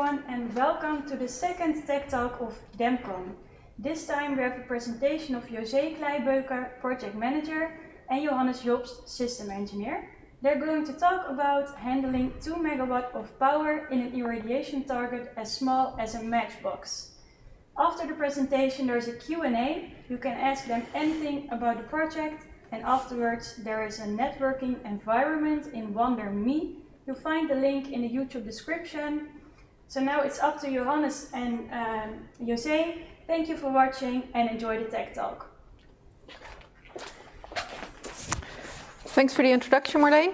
everyone, and welcome to the second Tech Talk of DEMCON. This time we have a presentation of Josée Kleibeuker, Project Manager, and Johannes Jobst, System Engineer. They're going to talk about handling 2 megawatt of power in an irradiation target as small as a matchbox. After the presentation there's a Q&A. You can ask them anything about the project, and afterwards there is a networking environment in WonderMe. You'll find the link in the YouTube description. So now it's up to Johannes and Josée. Thank you for watching and enjoy the Tech Talk. Thanks for the introduction, Marleen.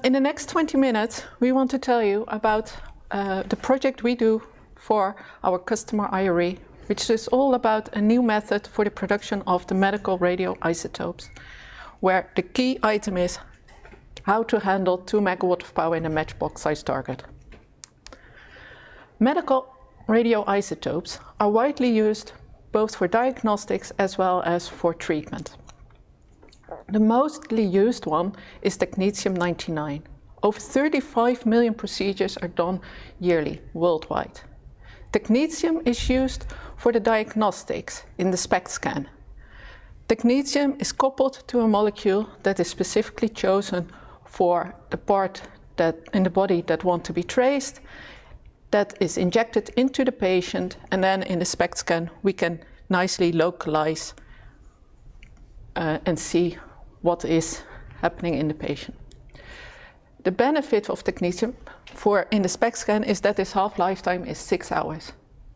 In the next 20 minutes, we want to tell you about the project we do for our customer IRE, which is all about a new method for the production of the medical radioisotopes, where the key item is how to handle 2 megawatt of power in a matchbox-sized target. Medical radioisotopes are widely used both for diagnostics as well as for treatment. The mostly used one is technetium-99. Over 35 million procedures are done yearly worldwide. Technetium is used for the diagnostics in the SPECT scan. Technetium is coupled to a molecule that is specifically chosen for the part that in the body that want to be traced, that is injected into the patient, and then in the SPECT scan we can nicely localize and see what is happening in the patient. The benefit of technetium in the SPECT scan is that its half-lifetime is 6 hours.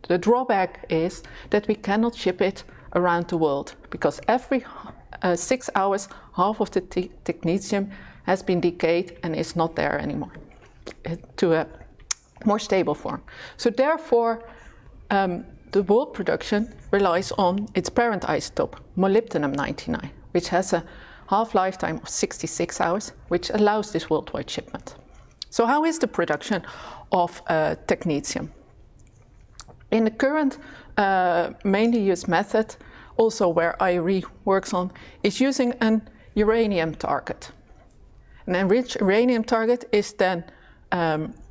The drawback is that we cannot ship it around the world, because every 6 hours half of the technetium has been decayed and is not there anymore to a more stable form. So therefore, the world production relies on its parent isotope, molybdenum-99, which has a half-lifetime of 66 hours, which allows this worldwide shipment. So how is the production of technetium? In the current mainly used method, also where IRE works on, is using an uranium target. An enriched uranium target is then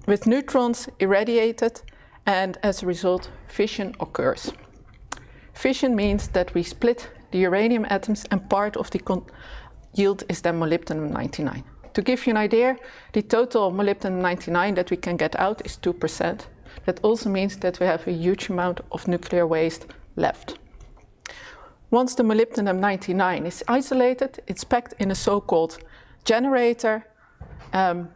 with neutrons irradiated, and as a result fission occurs. Fission means that we split the uranium atoms and part of the yield is then molybdenum-99. To give you an idea, the total molybdenum-99 that we can get out is 2%. That also means that we have a huge amount of nuclear waste left. Once the molybdenum-99 is isolated, it's packed in a so-called generator, and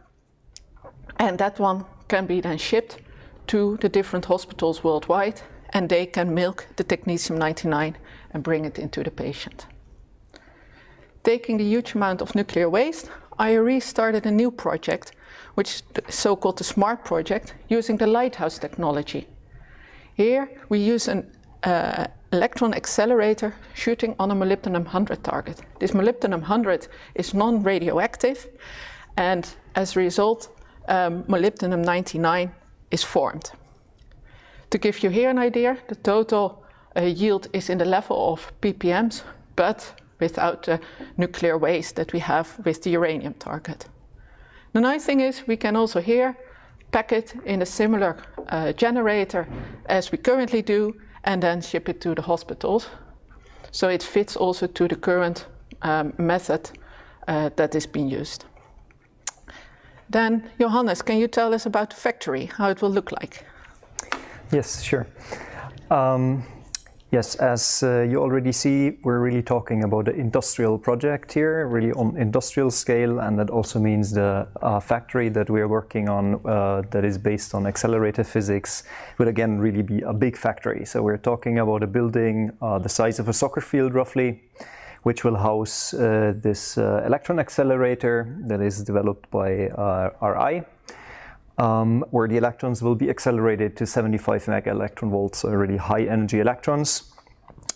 that one can be then shipped to the different hospitals worldwide, and they can milk the technetium-99 and bring it into the patient. Taking the huge amount of nuclear waste, IRE started a new project, which is so-called the SMART project, using the LightHouse technology. Here we use an electron accelerator shooting on a molybdenum-100 target. This molybdenum-100 is non-radioactive, and as a result, molybdenum-99 is formed. To give you here an idea, the total yield is in the level of ppms, but without the nuclear waste that we have with the uranium target. The nice thing is we can also here pack it in a similar generator as we currently do, and then ship it to the hospitals. So it fits also to the current method that is being used. Then, Johannes, can you tell us about the factory, how it will look like? Yes, sure. Yes, as you already see, we're really talking about an industrial project here, really on industrial scale, and that also means the factory that we're working on that is based on accelerated physics will again really be a big factory. So we're talking about a building the size of a soccer field roughly, which will house this electron accelerator that is developed by RI. Where the electrons will be accelerated to 75 mega electron volts, so really high energy electrons.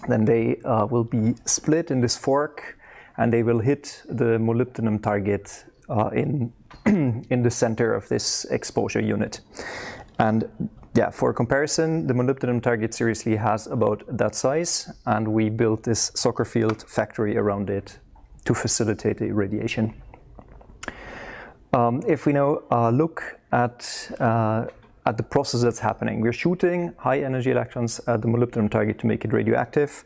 Then they will be split in this fork, and they will hit the molybdenum target in the center of this exposure unit. And yeah, for comparison, the molybdenum target seriously has about that size, and we built this soccer field factory around it to facilitate the irradiation. If we now look at the process that's happening, we're shooting high energy electrons at the molybdenum target to make it radioactive.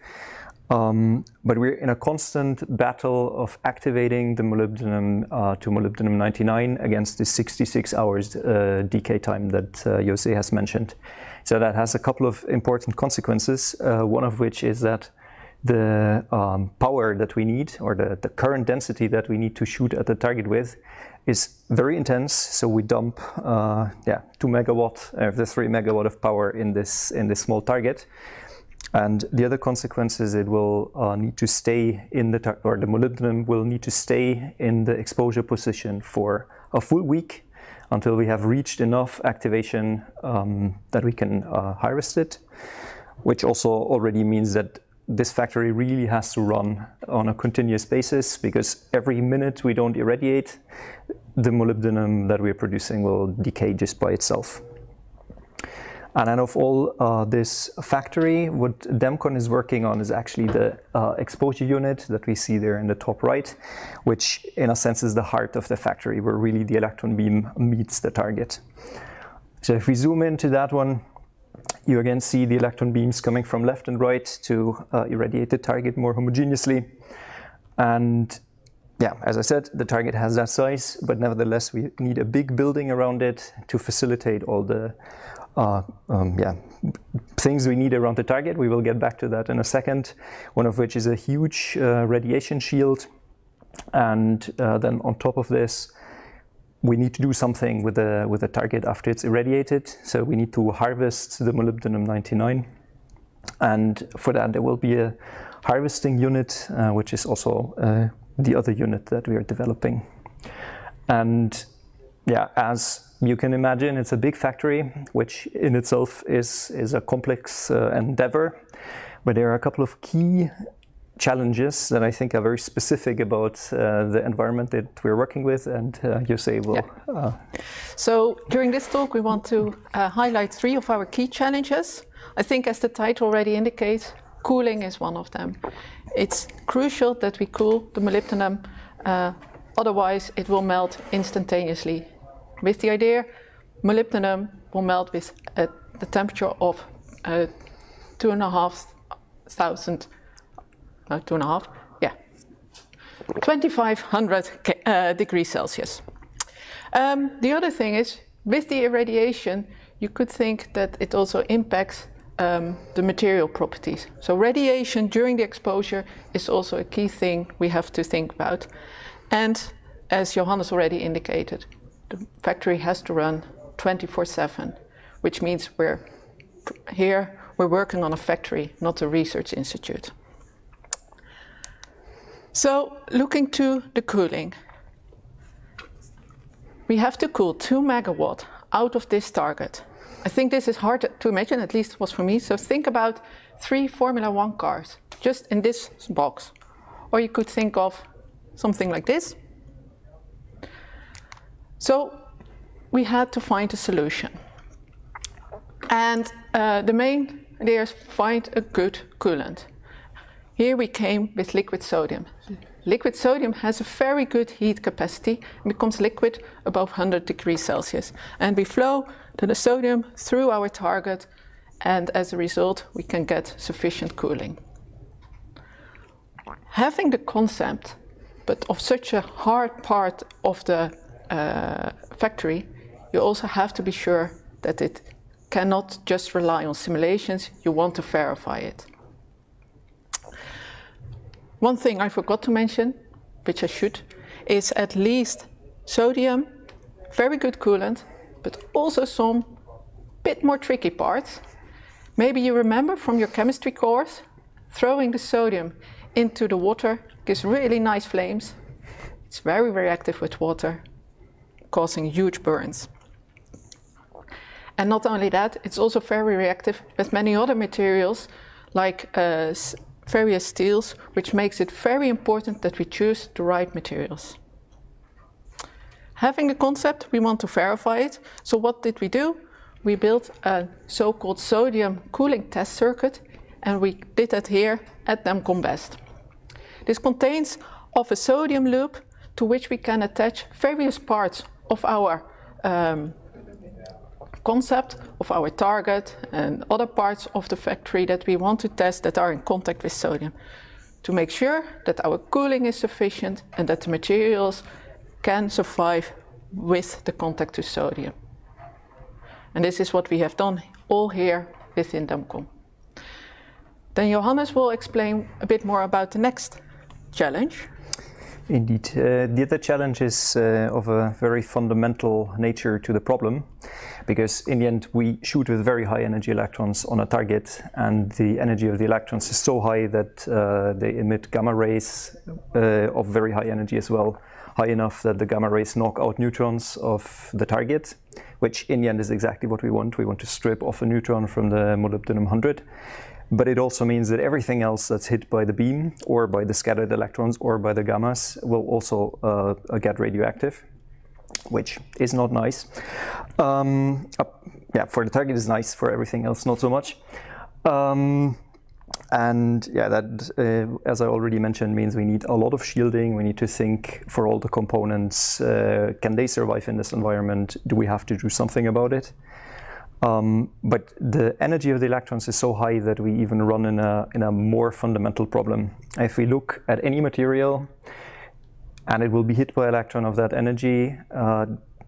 But we're in a constant battle of activating the molybdenum to molybdenum-99 against the 66 hours decay time that Josée has mentioned. So that has a couple of important consequences, one of which is that the power that we need, or the current density that we need to shoot at the target with, is very intense. So we dump 2 megawatt of the 3 megawatt of power in this small target. And the other consequence is it will need to stay in the molybdenum will need to stay in the exposure position for a full week until we have reached enough activation that we can harvest it, which also already means that this factory really has to run on a continuous basis, because every minute we don't irradiate, the molybdenum that we're producing will decay just by itself. And then of all this factory, what DEMCON is working on is actually the exposure unit that we see there in the top right, which in a sense is the heart of the factory, where really the electron beam meets the target. So if we zoom into that one, you again see the electron beams coming from left and right to irradiate the target more homogeneously. And yeah, as I said, the target has that size, but nevertheless we need a big building around it to facilitate all the things we need around the target. We will get back to that in a second, one of which is a huge radiation shield. And then on top of this, we need to do something with the target after it's irradiated. So we need to harvest the molybdenum-99. And for that, there will be a harvesting unit, which is also the other unit that we are developing. And yeah, as you can imagine, it's a big factory, which in itself is a complex endeavor. But there are a couple of key challenges that I think are very specific about the environment that we're working with, and Josée will. Yeah. So during this talk, we want to highlight 3 of our key challenges. I think, as the title already indicates, cooling is one of them. It's crucial that we cool the molybdenum, otherwise it will melt instantaneously. With the idea, molybdenum will melt with the temperature of 2500 degrees Celsius. The other thing is, with the irradiation, you could think that it also impacts the material properties. So radiation during the exposure is also a key thing we have to think about. And as Johannes already indicated, the factory has to run 24/7, which means we're working on a factory, not a research institute. So looking to the cooling, we have to cool 2 megawatt out of this target. I think this is hard to imagine, at least it was for me. So think about 3 Formula 1 cars just in this box. Or you could think of something like this. So we had to find a solution. And the main idea is find a good coolant. Here we came with liquid sodium. Liquid sodium has a very good heat capacity and becomes liquid above 100 degrees Celsius. And we flow the sodium through our target, and as a result, we can get sufficient cooling. Having the concept, but of such a hard part of the factory, you also have to be sure that it cannot just rely on simulations. You want to verify it. One thing I forgot to mention, which I should, is at least sodium, very good coolant, but also some bit more tricky parts. Maybe you remember from your chemistry course, throwing the sodium into the water gives really nice flames. It's very reactive with water, causing huge burns. And not only that, it's also very reactive with many other materials, like various steels, which makes it very important that we choose the right materials. Having the concept, we want to verify it. So what did we do? We built a so-called sodium cooling test circuit, and we did that here at Jobst. This contains of a sodium loop to which we can attach various parts of our concept, of our target and other parts of the factory that we want to test that are in contact with sodium, to make sure that our cooling is sufficient and that the materials can survive with the contact to sodium. And this is what we have done all here within DEMCOM. Then Johannes will explain a bit more about the next challenge. Indeed. The other challenge is of a very fundamental nature to the problem, because in the end we shoot with very high energy electrons on a target, and the energy of the electrons is so high that they emit gamma rays of very high energy as well, high enough that the gamma rays knock out neutrons of the target, which in the end is exactly what we want. We want to strip off a neutron from the molybdenum 100. But it also means that everything else that's hit by the beam or by the scattered electrons or by the gammas will also get radioactive, which is not nice. Yeah, for the target is nice, for everything else not so much. And yeah, that, as I already mentioned, means we need a lot of shielding. We need to think for all the components, can they survive in this environment? Do we have to do something about it? But the energy of the electrons is so high that we even run in a more fundamental problem. If we look at any material and it will be hit by an electron of that energy,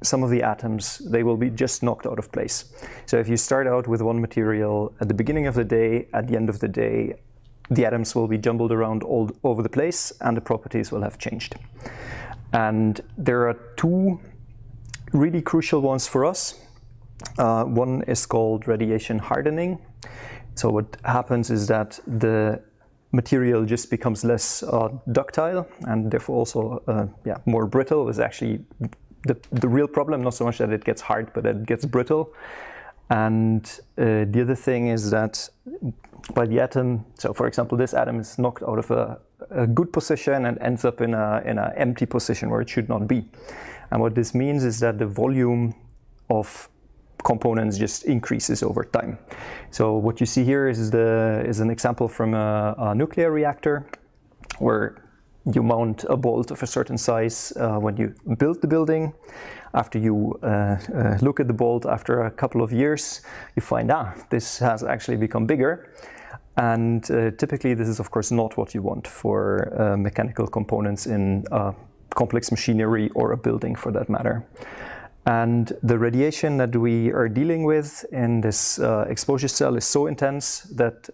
some of the atoms, they will be just knocked out of place. So if you start out with one material at the beginning of the day, at the end of the day, the atoms will be jumbled around all over the place and the properties will have changed. And there are two really crucial ones for us. One is called radiation hardening. So what happens is that the material just becomes less ductile and therefore also more brittle. Is actually the real problem, not so much that it gets hard, but that it gets brittle. And the other thing is that by the atom, so for example, this atom is knocked out of a good position and ends up in an empty position where it should not be. And what this means is that the volume of components just increases over time. So what you see here is an example from a nuclear reactor, where you mount a bolt of a certain size when you build the building. After you look at the bolt after a couple of years, you find, this has actually become bigger. And typically this is of course not what you want for mechanical components in complex machinery or a building for that matter. And the radiation that we are dealing with in this exposure cell is so intense that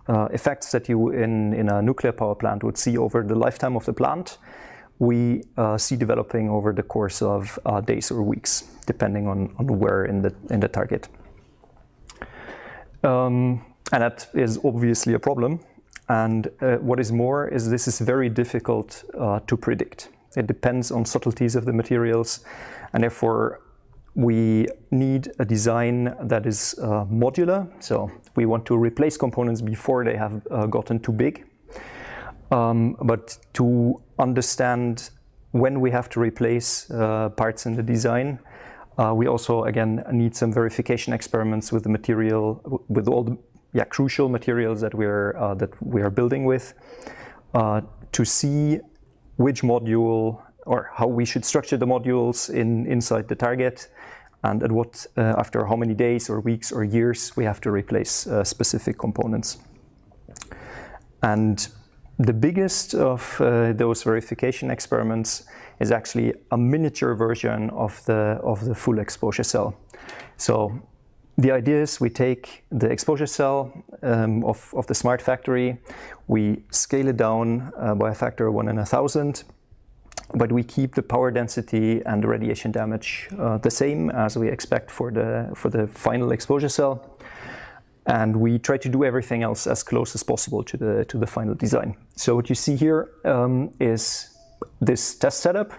effects that you in a nuclear power plant would see over the lifetime of the plant, we see developing over the course of days or weeks, depending on where in the target. And that is obviously a problem. And what is more is this is very difficult to predict. It depends on subtleties of the materials, and therefore we need a design that is modular. So we want to replace components before they have gotten too big. But to understand when we have to replace parts in the design, we also again need some verification experiments with the material, with all the crucial materials that we are building with, to see which module or how we should structure the modules inside the target, and at what after how many days or weeks or years we have to replace specific components. And the biggest of those verification experiments is actually a miniature version of the full exposure cell. So the idea is we take the exposure cell of the smart factory, we scale it down by a factor of 1 in 1,000, but we keep the power density and the radiation damage the same as we expect for the final exposure cell. And we try to do everything else as close as possible to the final design. So what you see here is this test setup.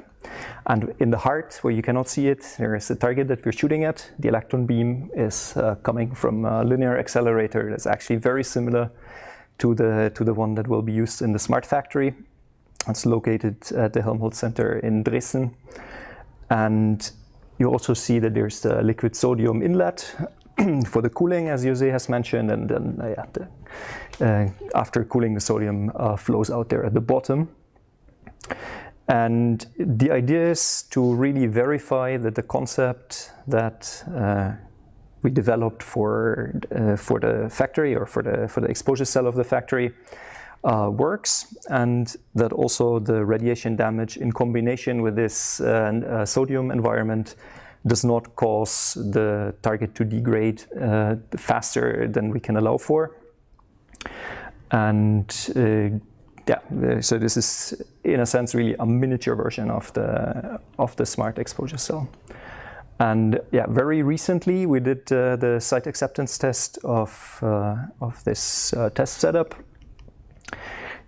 And in the heart, where you cannot see it, there is the target that we're shooting at. The electron beam is coming from a linear accelerator that's actually very similar to the one that will be used in the smart factory. It's located at the Helmholtz Center in Dresden. And you also see that there's the liquid sodium inlet for the cooling, as Josée has mentioned, and then after cooling, the sodium flows out there at the bottom. And the idea is to really verify that the concept that we developed for the factory, or for the exposure cell of the factory, works, and that also the radiation damage in combination with this sodium environment does not cause the target to degrade faster than we can allow for. And so this is, in a sense, really a miniature version of the smart exposure cell. And yeah, very recently we did the site acceptance test of this test setup.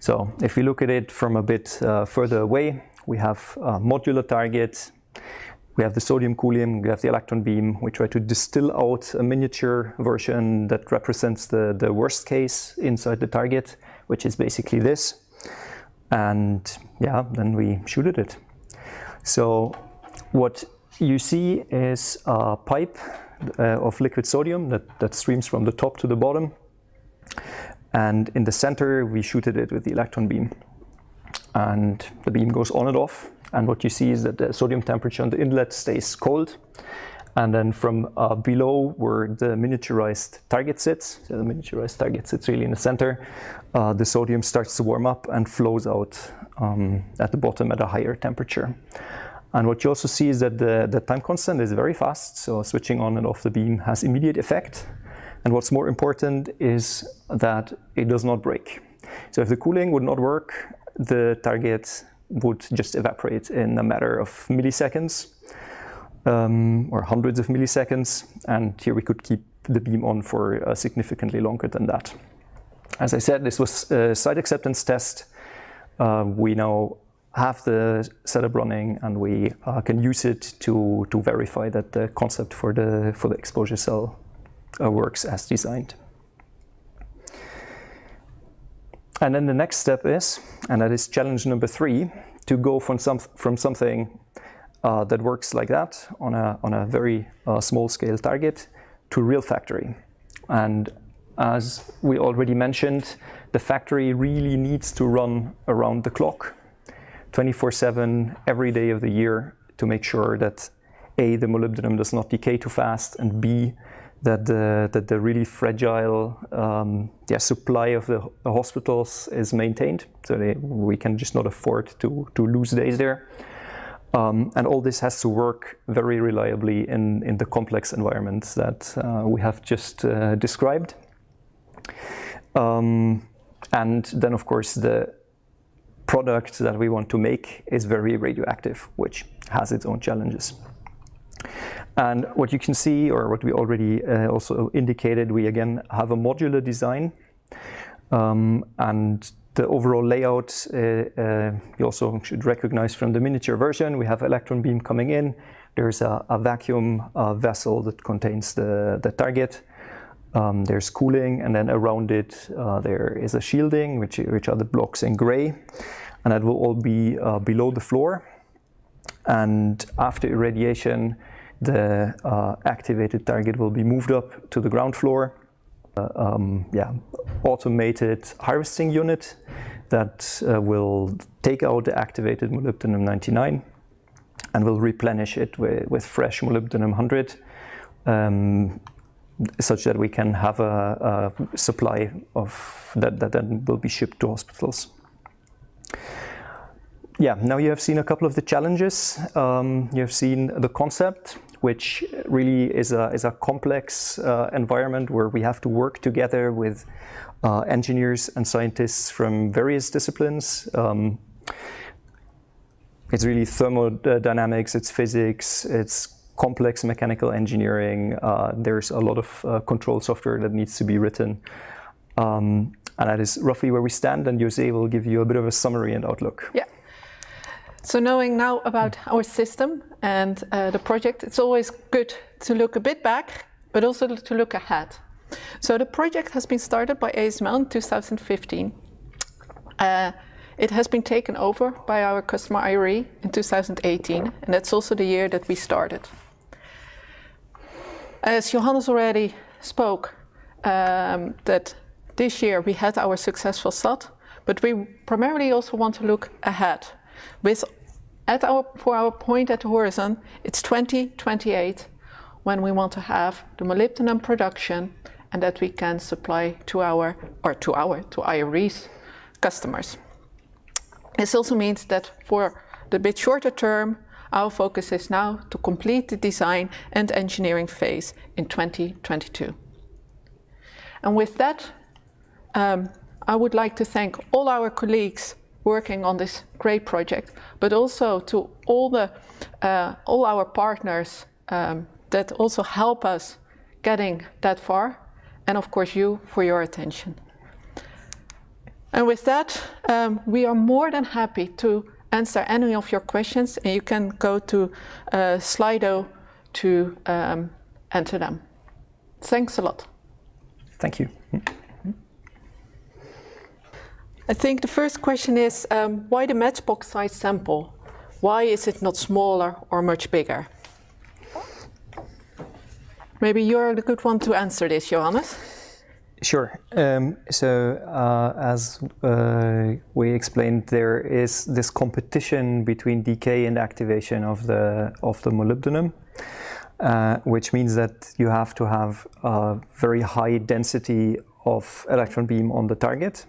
So if we look at it from a bit further away, we have a modular target, we have the sodium cooling, we have the electron beam. We try to distill out a miniature version that represents the worst case inside the target, which is basically this. And yeah, then we shoot at it. So what you see is a pipe of liquid sodium that streams from the top to the bottom. And in the center, we shoot at it with the electron beam. And the beam goes on and off. And what you see is that the sodium temperature on the inlet stays cold. And then from below, where the miniaturized target sits, so the miniaturized target sits really in the center, the sodium starts to warm up and flows out at the bottom at a higher temperature. And what you also see is that the time constant is very fast, so switching on and off the beam has immediate effect. And what's more important is that it does not break. So if the cooling would not work, the target would just evaporate in a matter of milliseconds, or hundreds of milliseconds. And here we could keep the beam on for significantly longer than that. As I said, this was a site acceptance test. We now have the setup running, and we can use it to verify that the concept for the exposure cell works as designed. And then the next step is, and that is challenge number 3, to go from something that works like that on a very small scale target to real factory. And as we already mentioned, the factory really needs to run around the clock, 24/7, every day of the year, to make sure that A, the molybdenum does not decay too fast, and B, that the really fragile supply of the hospitals is maintained. So we can just not afford to lose days there. And all this has to work very reliably in the complex environments that we have just described. And then, of course, the product that we want to make is very radioactive, which has its own challenges. And what you can see, or what we already also indicated, we again have a modular design. And the overall layout, you also should recognize from the miniature version. We have electron beam coming in. There's a vacuum vessel that contains the target. There's cooling, and then around it there is a shielding, which are the blocks in gray. And that will all be below the floor. And after irradiation, the activated target will be moved up to the ground floor. Automated harvesting unit that will take out the activated molybdenum-99 and will replenish it with fresh molybdenum-100, such that we can have a supply of that then will be shipped to hospitals. Yeah, now you have seen a couple of the challenges. You have seen the concept, which really is a complex environment where we have to work together with engineers and scientists from various disciplines. It's really thermodynamics, it's physics, it's complex mechanical engineering. There's a lot of control software that needs to be written. And that is roughly where we stand, and Josée will give you a bit of a summary and outlook. Yeah. So knowing now about our system and the project, it's always good to look a bit back, but also to look ahead. So the project has been started by ASML in 2015. It has been taken over by our customer IRE in 2018, and that's also the year that we started. As Johannes already spoke, that this year we had our successful SAT, but we primarily also want to look ahead with for our point at the horizon, it's 2028 when we want to have the molybdenum production and that we can supply to IRE's customers. This also means that for the bit shorter term, our focus is now to complete the design and engineering phase in 2022. And with that, I would like to thank all our colleagues working on this great project, but also to all our partners that also help us getting that far, and of course you for your attention. And with that, we are more than happy to answer any of your questions, and you can go to Slido to enter them. Thanks a lot. Thank you. I think the first question is, why the matchbox-sized sample? Why is it not smaller or much bigger? Maybe you're the good one to answer this, Johannes. Sure. As we explained, there is this competition between decay and activation of the molybdenum, which means that you have to have a very high density of electron beam on the target.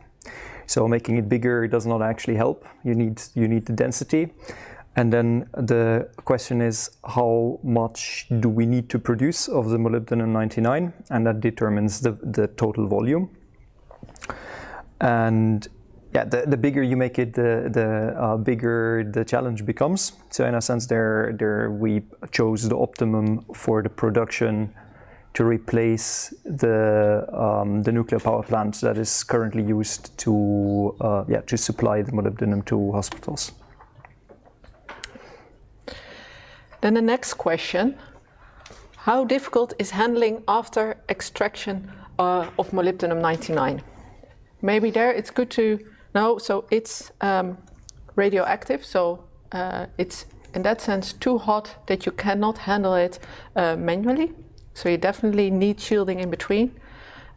So making it bigger does not actually help. You need the density. And then the question is, how much do we need to produce of the molybdenum-99? And that determines the total volume. And yeah, the bigger you make it, the bigger the challenge becomes. So in a sense, we chose the optimum for the production to replace the nuclear power plant that is currently used to supply the molybdenum to hospitals. Then the next question, how difficult is handling after extraction of molybdenum-99? Maybe there it's good to know, so it's radioactive, so it's in that sense too hot that you cannot handle it manually. So you definitely need shielding in between.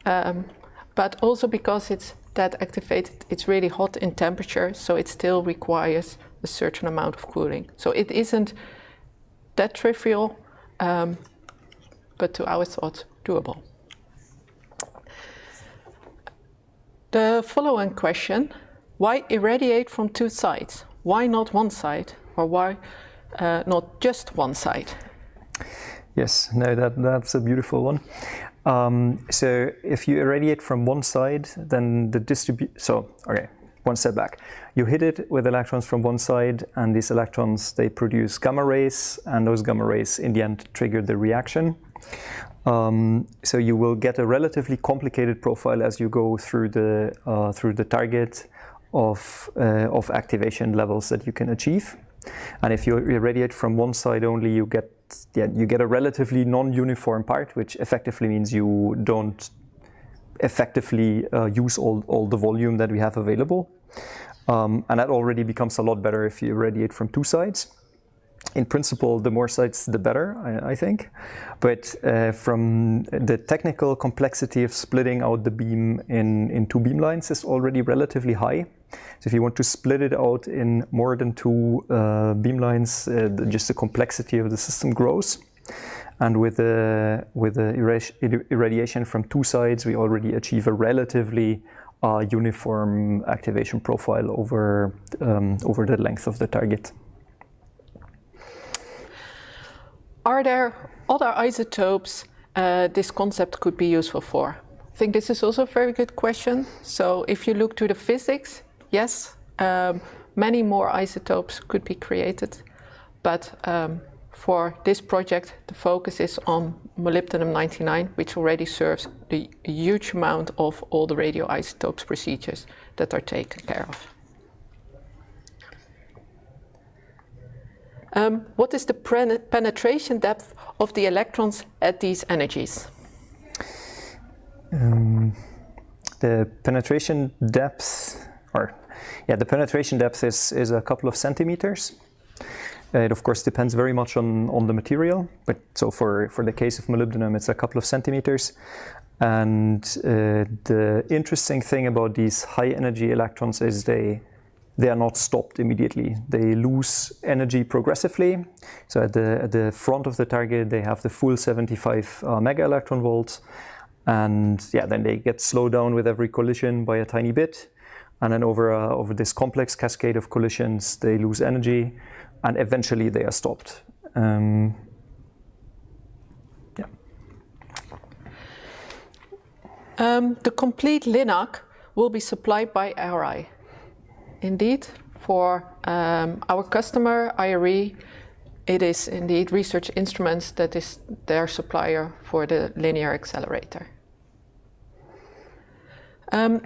But also because it's that activated, it's really hot in temperature, so it still requires a certain amount of cooling. So it isn't that trivial, but to our thought, doable. The following question, why irradiate from two sides? Why not one side, or why not just one side? Yes, no, that's a beautiful one. So if you irradiate from one side, then one step back. You hit it with electrons from one side, and these electrons, they produce gamma rays, and those gamma rays in the end trigger the reaction. So you will get a relatively complicated profile as you go through the target of activation levels that you can achieve. And if you irradiate from one side only, you get a relatively non-uniform part, which effectively means you don't effectively use all the volume that we have available. And that already becomes a lot better if you irradiate from two sides. In principle, the more sides, the better, I think. But from the technical complexity of splitting out the beam in two beam lines is already relatively high. So if you want to split it out in more than two beam lines, just the complexity of the system grows. And with the irradiation from two sides, we already achieve a relatively uniform activation profile over the length of the target. Are there other isotopes this concept could be useful for? I think this is also a very good question. So if you look to the physics, yes, many more isotopes could be created. But for this project, the focus is on molybdenum-99, which already serves the huge amount of all the radioisotopes procedures that are taken care of. What is the penetration depth of the electrons at these energies? The penetration depth, is a couple of centimeters. It of course depends very much on the material, but so for the case of molybdenum, it's a couple of centimeters. And the interesting thing about these high energy electrons is they they are not stopped immediately. They lose energy progressively. So at the front of the target, they have the full 75 mega electron volts. And yeah, then they get slowed down with every collision by a tiny bit. And then over this complex cascade of collisions, they lose energy, and eventually they are stopped. The complete LINAC will be supplied by RI. Indeed, for our customer, IRE, it is indeed Research Instruments that is their supplier for the linear accelerator.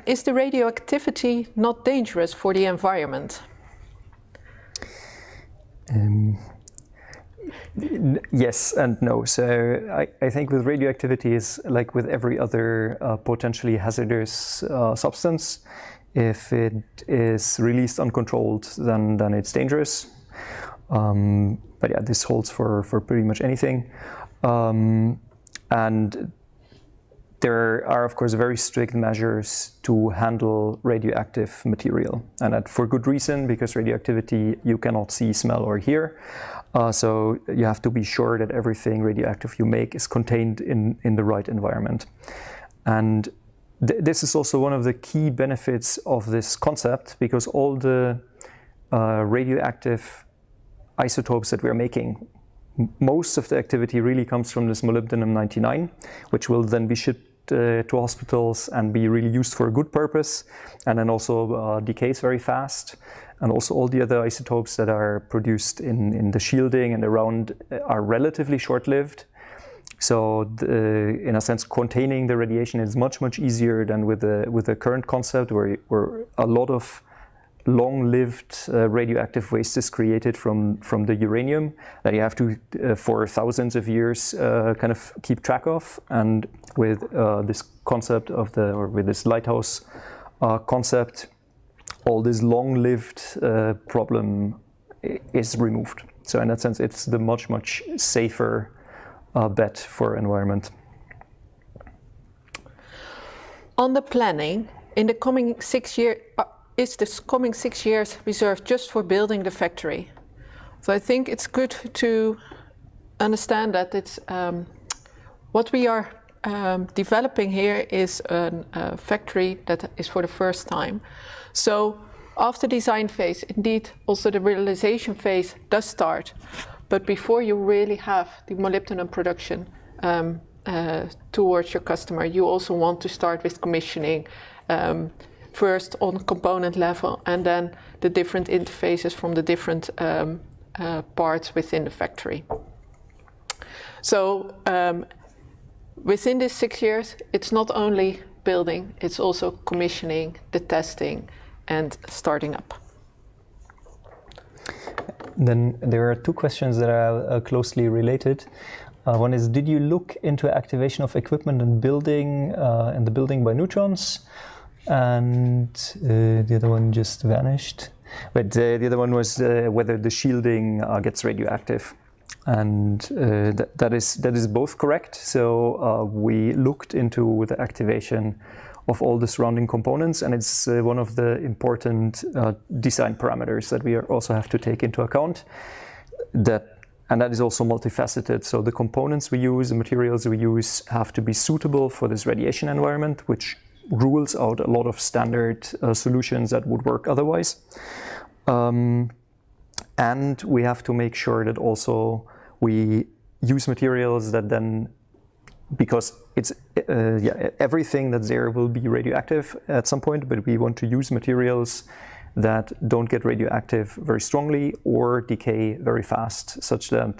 Is the radioactivity not dangerous for the environment? Yes and no. So I think with radioactivity is like with every other potentially hazardous substance. If it is released uncontrolled, then it's dangerous. But yeah, this holds for pretty much anything. And there are, of course, very strict measures to handle radioactive material. And that for good reason, because radioactivity you cannot see, smell, or hear. So you have to be sure that everything radioactive you make is contained in the right environment. And this is also one of the key benefits of this concept, because all the radioactive isotopes that we're making, most of the activity really comes from this molybdenum-99, which will then be shipped to hospitals and be really used for a good purpose, and then also decays very fast. And also all the other isotopes that are produced in the shielding and around are relatively short-lived. So in a sense, containing the radiation is much, much easier than with the current concept, where a lot of long-lived radioactive waste is created from the uranium that you have to, for thousands of years, kind of keep track of. And with this concept of with this LightHouse concept, all this long-lived problem is removed. So in that sense, it's the much, much safer bet for environment. On the planning, in the coming 6 years, is this coming 6 years reserved just for building the factory? So I think it's good to understand that it's what we are developing here is a factory that is for the first time. So after design phase, indeed, also the realization phase does start. But before you really have the molybdenum production towards your customer, you also want to start with commissioning, first on component level, and then the different interfaces from the different parts within the factory. So within these 6 years, it's not only building, it's also commissioning, the testing, and starting up. Then there are two questions that are closely related. One is, did you look into activation of equipment and building in the building by neutrons? And the other one just vanished. But the other one was whether the shielding gets radioactive. And that is both correct. So we looked into the activation of all the surrounding components, and it's one of the important design parameters that we also have to take into account. And that is also multifaceted. So the components we use, the materials we use, have to be suitable for this radiation environment, which rules out a lot of standard solutions that would work otherwise. And we have to make sure that also we use materials that then, because it's everything that's there will be radioactive at some point, but we want to use materials that don't get radioactive very strongly or decay very fast, such that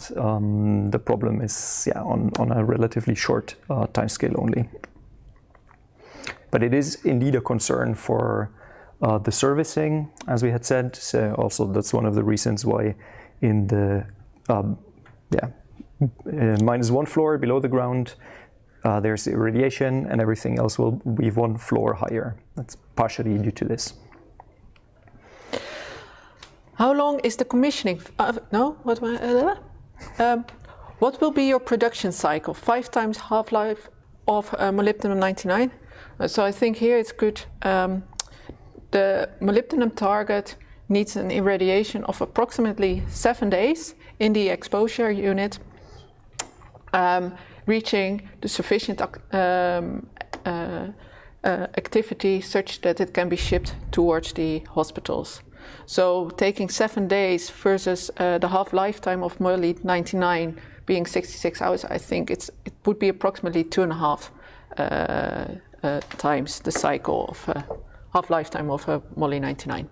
the problem is on a relatively short time scale only. But it is indeed a concern for the servicing, as we had said. So also that's one of the reasons why in the -1 floor below the ground, there's irradiation, and everything else will be 1 floor higher. That's partially due to this. How long is the commissioning? What will be your production cycle? 5 times half-life of molybdenum-99? So I think here it's good. The molybdenum target needs an irradiation of approximately 7 days in the exposure unit, reaching the sufficient activity such that it can be shipped towards the hospitals. So taking 7 days versus the half-lifetime of molybdenum-99 being 66 hours, I think it would be approximately 2.5 times the cycle of half-lifetime of molybdenum-99.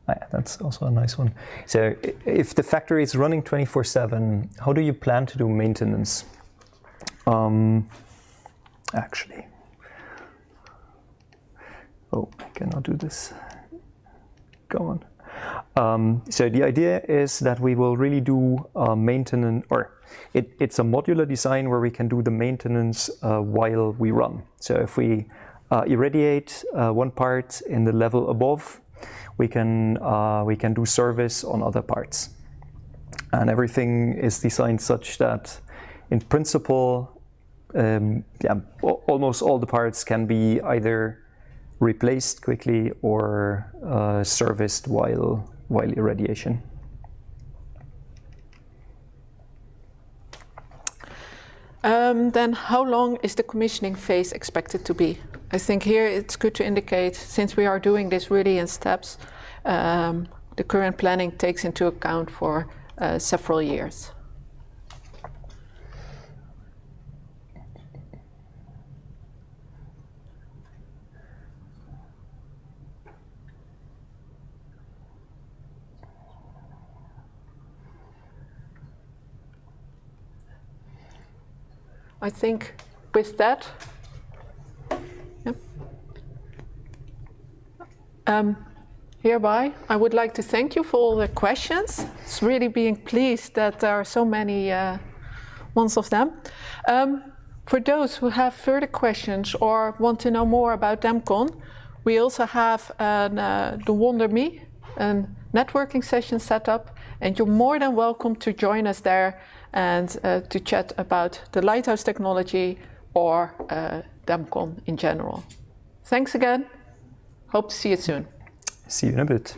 Yeah, that's also a nice one. So if the factory is running 24/7, how do you plan to do maintenance? Actually, oh, I cannot do this. Go on. So the idea is that we will really do maintenance, or it's a modular design where we can do the maintenance while we run. So if we irradiate one part in the level above, we can do service on other parts. And everything is designed such that, in principle, almost all the parts can be either replaced quickly or serviced while irradiation. Then how long is the commissioning phase expected to be? I think here it's good to indicate, since we are doing this really in steps, the current planning takes into account for several years. I think with that, hereby I would like to thank you for all the questions. It's really being pleased that there are so many ones of them. For those who have further questions or want to know more about DEMCON, we also have the Wonder Me, a networking session set up, and you're more than welcome to join us there and to chat about the LightHouse technology or DEMCON in general. Thanks again. Hope to see you soon. See you in a bit.